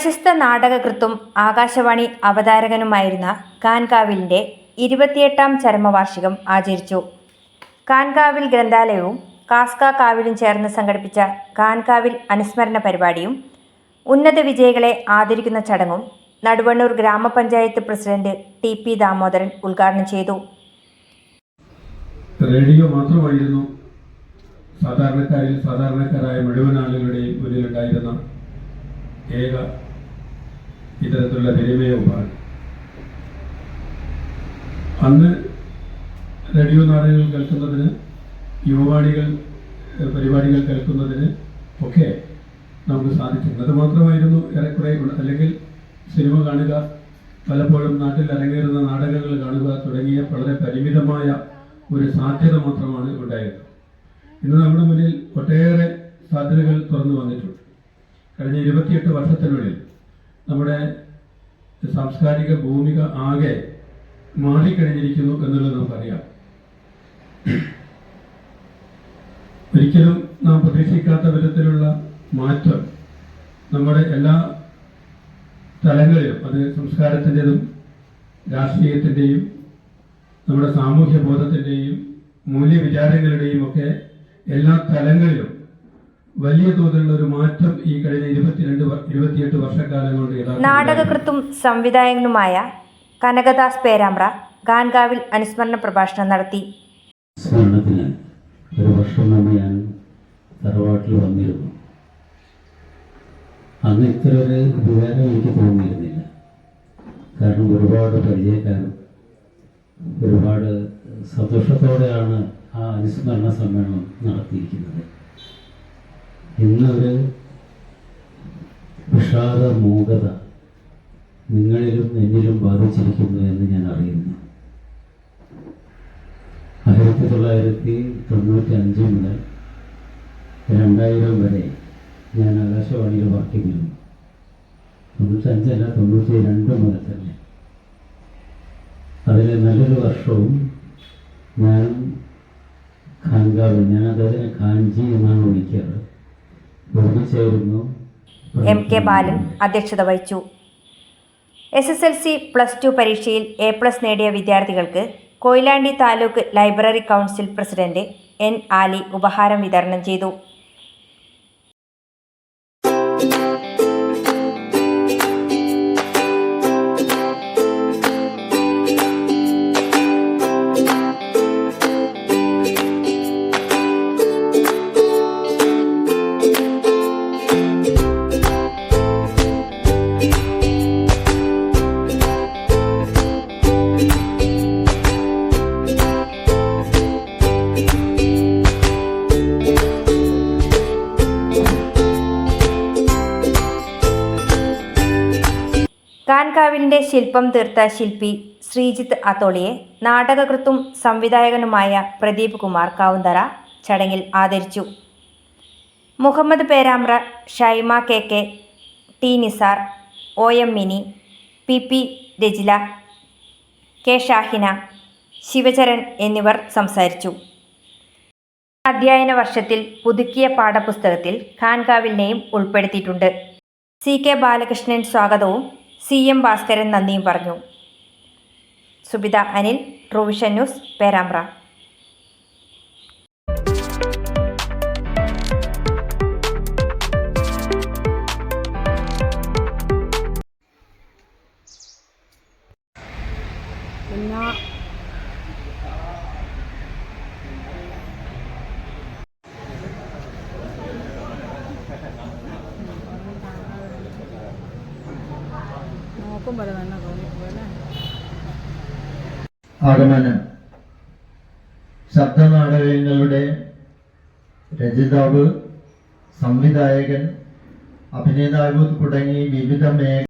പ്രശസ്ത നാടകകൃത്തും ആകാശവാണി അവതാരകനുമായിരുന്ന കാൻകാവിലിൻ്റെ 28ാം ചരമവാർഷികം ആചരിച്ചു. കാൻകാവിൽ ഗ്രന്ഥാലയവും കാസ്ക കാവിലും ചേർന്ന് സംഘടിപ്പിച്ച കാൻകാവിൽ അനുസ്മരണ പരിപാടിയും ഉന്നത വിജയികളെ ആദരിക്കുന്ന ചടങ്ങും നടുവണ്ണൂർ ഗ്രാമപഞ്ചായത്ത് പ്രസിഡന്റ് TP ദാമോദരൻ ഉദ്ഘാടനം ചെയ്തു. റേഡിയോ മാത്രമായിരുന്നു സാധാരണക്കാരായ മുഴുവൻ ആളുകളുടെയും മുന്നിലുണ്ടായിരുന്ന ഏക ഇത്തരത്തിലുള്ള വിനിമയ ഉപാധി. അന്ന് റേഡിയോ നാടകങ്ങൾ കേൾക്കുന്നതിന്, യുവവാണികൾ പരിപാടികൾ കേൾക്കുന്നതിന് ഒക്കെ നമുക്ക് സാധിച്ചിരുന്നു. അതുമാത്രമായിരുന്നു ഏറെക്കുറെ. അല്ലെങ്കിൽ സിനിമ കാണുക, പലപ്പോഴും നാട്ടിൽ അരങ്ങേറുന്ന നാടകങ്ങൾ കാണുക തുടങ്ങിയ വളരെ പരിമിതമായ ഒരു സാധ്യത മാത്രമാണ് ഉണ്ടായിരുന്നത്. ഇന്ന് നമ്മുടെ മുന്നിൽ ഒട്ടേറെ സാധ്യതകൾ തുറന്നു വന്നിട്ടുണ്ട്. കഴിഞ്ഞ 28 വർഷത്തിനുള്ളിൽ നമ്മുടെ സാംസ്കാരിക ഭൂമിക ആകെ മാറിക്കഴിഞ്ഞിരിക്കുന്നു എന്നുള്ളത് നമുക്കറിയാം. ഒരിക്കലും നാം പ്രതീക്ഷിക്കാത്ത വിധത്തിലുള്ള മാറ്റം നമ്മുടെ എല്ലാ തലങ്ങളിലും, അത് സംസ്കാരത്തിൻ്റെതും രാഷ്ട്രീയത്തിൻ്റെയും നമ്മുടെ സാമൂഹ്യ ബോധത്തിൻ്റെയും മൂല്യവിചാരങ്ങളുടെയും ഒക്കെ എല്ലാ തലങ്ങളിലും വലിയ തോതിലുള്ള ഒരു മാറ്റം ഈ കഴിഞ്ഞ 28 വർഷക്കാലം കൊണ്ട്. നാടകകൃത്തും സംവിധായകനുമായ കനകദാസ് പേരാമ്പ്ര കാൻകാവിൽ അനുസ്മരണ പ്രഭാഷണം നടത്തി. സ്മരണത്തിന് ഒരു വർഷം മുമ്പ് ഞാൻ തറവാട്ടിൽ വന്നിരുന്നു. അന്ന് ഇത്ര ഒരു വികാരം എനിക്ക് തോന്നിയിരുന്നില്ല. കാരണം ഒരുപാട് പരിചയക്കാരും ഒരുപാട് സന്തോഷത്തോടെയാണ് ആ അനുസ്മരണ സമ്മേളനം നടത്തിയിരിക്കുന്നത്. ഇന്നൊരു വിഷാദ മൂകത നിങ്ങളിലും എന്നിലും ബാധിച്ചിരിക്കുന്നു എന്ന് ഞാൻ അറിയുന്നു. 1995 മുതൽ 2000 വരെ ഞാൻ ആകാശവാണിയിൽ വർക്ക് ചെയ്തിരുന്നു. 95 അല്ല, 92 മുതൽ തന്നെ. അതിൽ നല്ലൊരു വർഷവും ഞാനും ഖാൻകാവിൽ, ഞാൻ അദ്ദേഹത്തിന് ഖാൻജി എന്നാണ് വിളിക്കാറ്, ഒരുമിച്ചായിരുന്നു. MK ബാലൻ അധ്യക്ഷത വഹിച്ചു. SSLC +2 പരീക്ഷയിൽ A+ നേടിയ വിദ്യാർത്ഥികൾക്ക് Koyilandy taluk library council president N. ആലി ഉപഹാരം വിതരണം ചെയ്തു. കാൻകാവിലിൻ്റെ ശില്പം തീർത്ത ശില്പി ശ്രീജിത്ത് അത്തോളിയെ നാടകകൃത്തും സംവിധായകനുമായ പ്രദീപ് കുമാർ കാവുന്തറ ചടങ്ങിൽ ആദരിച്ചു. Muhammad Perambra, Shaima KK, T. Nisar, OM Mini, PP Rajila, K. Shahina, Sivacharan എന്നിവർ സംസാരിച്ചു. അധ്യയന വർഷത്തിൽ പുതുക്കിയ പാഠപുസ്തകത്തിൽ കാൻകാവിലിനെയും ഉൾപ്പെടുത്തിയിട്ടുണ്ട്. CK ബാലകൃഷ്ണൻ സ്വാഗതവും CM ഭാസ്കരൻ നന്ദിയും പറഞ്ഞു. സുബിത അനിൽ, ട്രൂവിഷൻ ന്യൂസ്, പേരാമ്പ്ര. ആഗമനം ശബ്ദനാടകങ്ങളുടെ രചയിതാവ്, സംവിധായകൻ, അഭിനേതാവ് തുടങ്ങി വിവിധ